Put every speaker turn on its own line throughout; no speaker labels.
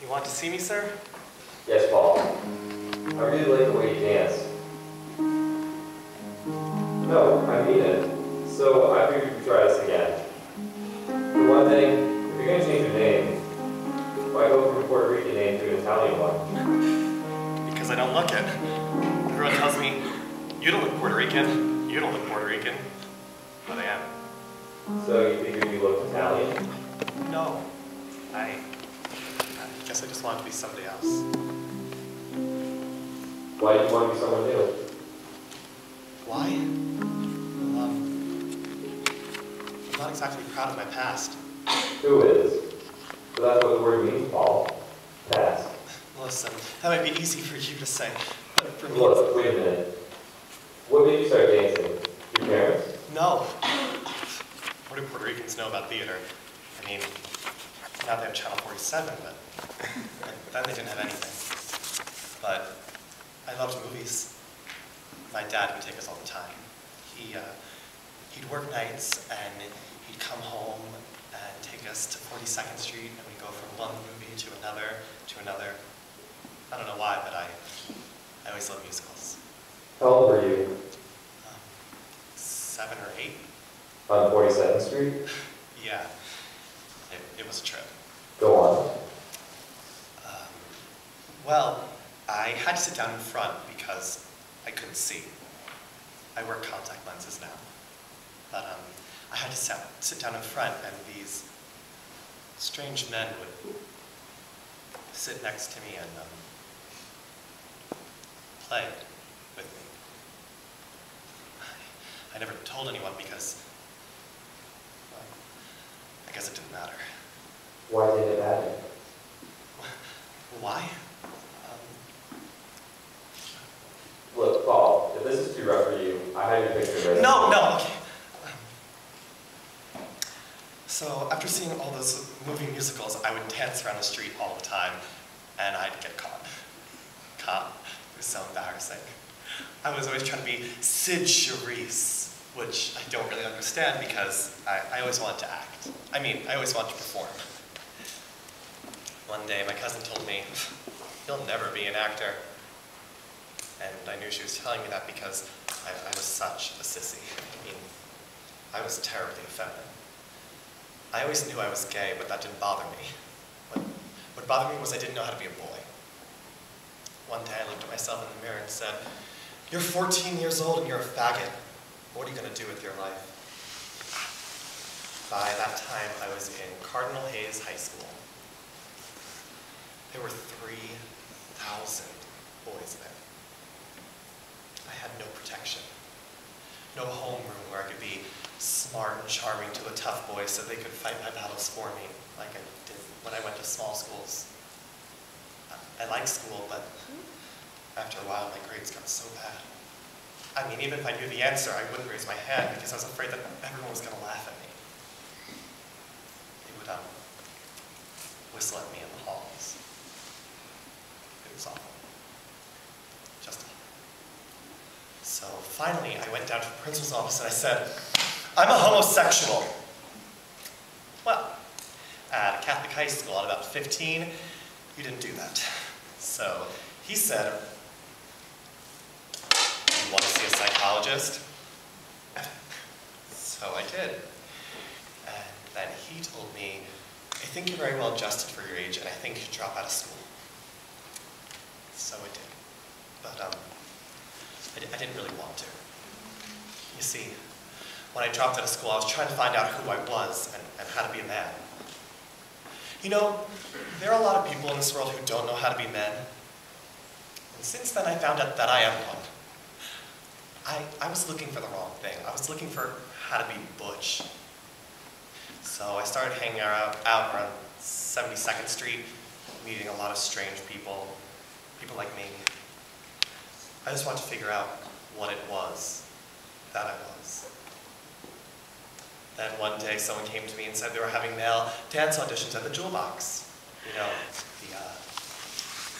You want to see me, sir?
Yes, Paul. I really like the way you dance. No, I mean it. So I figured we could try this again. For one thing, if you're going to change your name, why go from a Puerto Rican name to an Italian one?
Because I don't look it. Everyone tells me, you don't look Puerto Rican. You don't look Puerto Rican. But I am.
So you figured you looked Italian?
No. I guess I just wanted to be somebody else.
Why do you want to be someone new?
Why? Well, I'm not exactly proud of my past.
Who is? So that's what the word means, Paul. Past.
Listen, that might be easy for you to say, but for me...
Look, wait a minute. What made you start dancing? Your parents?
No. What do Puerto Ricans know about theater? I mean, now they have Channel 47, but then they didn't have anything. But I loved movies. My dad would take us all the time. He'd work nights, and he'd come home and take us to 42nd Street, and we'd go from one movie to another, to another. I don't know why, but I always loved musicals.
How old were you?
7 or 8.
On 42nd Street?
Yeah, it was a trip.
Go on.
Well, I had to sit down in front because I couldn't see. I wear contact lenses now. But I had to sit down in front, and these strange men would sit next to me and play with me. I never told anyone because, well, I guess it didn't matter.
Why did it matter?
Why?
Look, Paul, if this is too rough for you, I have your picture ready.
No, okay. So after seeing all those movie musicals, I would dance around the street all the time, and I'd get caught. It was so embarrassing. I was always trying to be Sid Charisse, which I don't really understand because I always wanted to act. I mean, I always wanted to perform. One day, my cousin told me, "You'll never be an actor." And I knew she was telling me that because I was such a sissy. I mean, I was terribly effeminate. I always knew I was gay, but that didn't bother me. What bothered me was I didn't know how to be a boy. One day I looked at myself in the mirror and said, "You're 14 years old and you're a faggot. What are you going to do with your life?" By that time, I was in Cardinal Hayes High School. There were 3,000 boys there. I had no protection. No homeroom where I could be smart and charming to the tough boys so they could fight my battles for me like I did when I went to small schools. I liked school, but after a while my grades got so bad. I mean, even if I knew the answer, I wouldn't raise my hand because I was afraid that everyone was going to laugh at me. They would whistle at me in the halls. It was awful. Just awful. So finally, I went down to the principal's office and I said, "I'm a homosexual." Well, at a Catholic high school at about 15, you didn't do that. So he said, "You want to see a psychologist?" So I did. And then he told me, "I think you're very well adjusted for your age, and I think you should drop out of school." So I did. But I didn't really want to. You see, when I dropped out of school, I was trying to find out who I was and how to be a man. You know, there are a lot of people in this world who don't know how to be men. And since then, I found out that I am one. I was looking for the wrong thing. I was looking for how to be butch. So I started hanging out around 72nd Street, meeting a lot of strange people, people like me. I just wanted to figure out what it was that I was. Then one day someone came to me and said they were having male dance auditions at the Jewel Box. You know,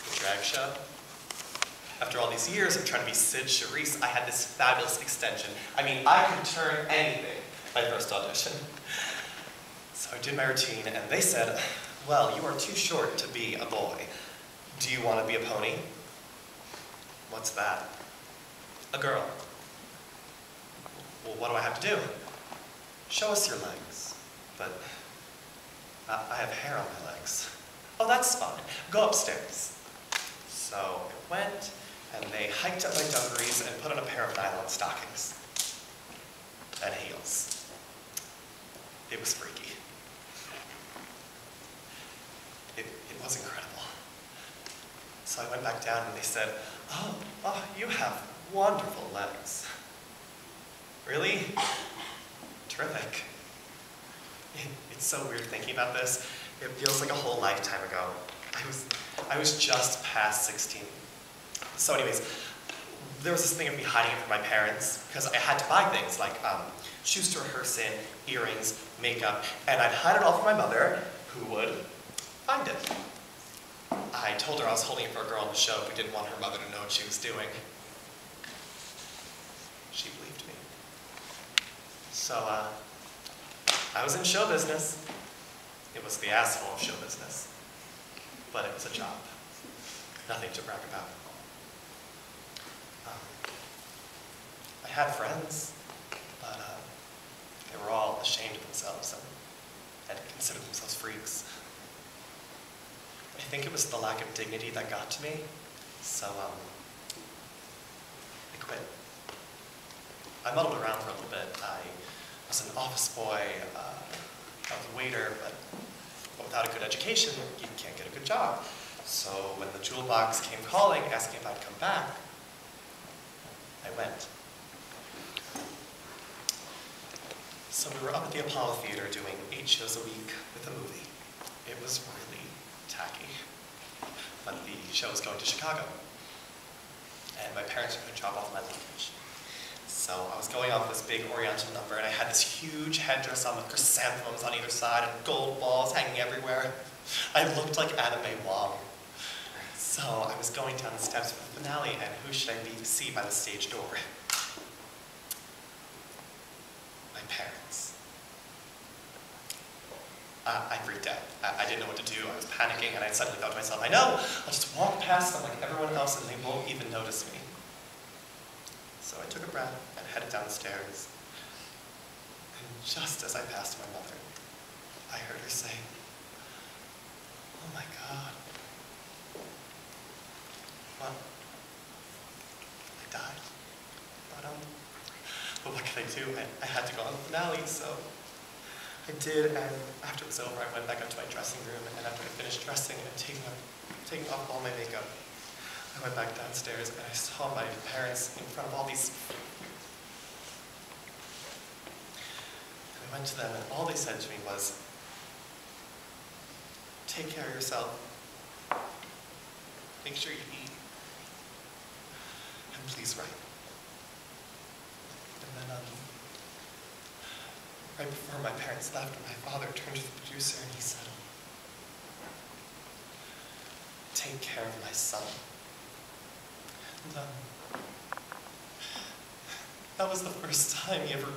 the drag show. After all these years of trying to be Sid Charisse, I had this fabulous extension. I mean, I could turn anything my first audition. So I did my routine, and they said, well, you are too short to be a boy. Do you want to be a pony? What's that? A girl. Well, what do I have to do? Show us your legs. But I have hair on my legs. Oh, that's fine. Go upstairs. So I went, and they hiked up my dungarees and put on a pair of nylon stockings. And heels. It was freaky. It was incredible. So I went back down and they said, oh, you have wonderful legs. Really? Terrific. It's so weird thinking about this. It feels like a whole lifetime ago. I was just past 16. So anyways, there was this thing of me hiding it from my parents because I had to buy things like shoes to rehearse in, earrings, makeup, and I'd hide it all from my mother, who would find it. I told her I was holding it for a girl on the show who didn't want her mother to know what she was doing. She believed me. So, I was in show business. It was the asshole of show business. But it was a job. Nothing to brag about. I had friends, but they were all ashamed of themselves and considered themselves freaks. I think it was the lack of dignity that got to me, so I quit. I muddled around for a little bit. I was an office boy, I was a waiter, but without a good education, you can't get a good job. So when the jewel box came calling, asking if I'd come back, I went. So we were up at the Apollo Theater doing 8 shows a week with a movie. It was really tacky, but the show was going to Chicago, and my parents were going to drop off my luggage. So I was going off this big oriental number, and I had this huge headdress on with chrysanthemums on either side and gold balls hanging everywhere. I looked like Anna Mae Wong. So I was going down the steps for the finale, and who should I be to see by the stage door? My parents. I freaked out. I didn't know what to do. I was panicking, and I suddenly thought to myself, I know, I'll just walk past them like everyone else, and they won't even notice me. So I took a breath and headed down the stairs. And just as I passed my mother, I heard her say, oh my God. Well, I died. But what could I do? I had to go on the finale, so I did, and after it was over, I went back up to my dressing room, and after I finished dressing and taking off all my makeup, I went back downstairs, and I saw my parents in front of all these. And I went to them, and all they said to me was, take care of yourself. Make sure you eat. And please write. And then, right before my parents left, my father turned to the producer and he said, take care of my son. And that was the first time he ever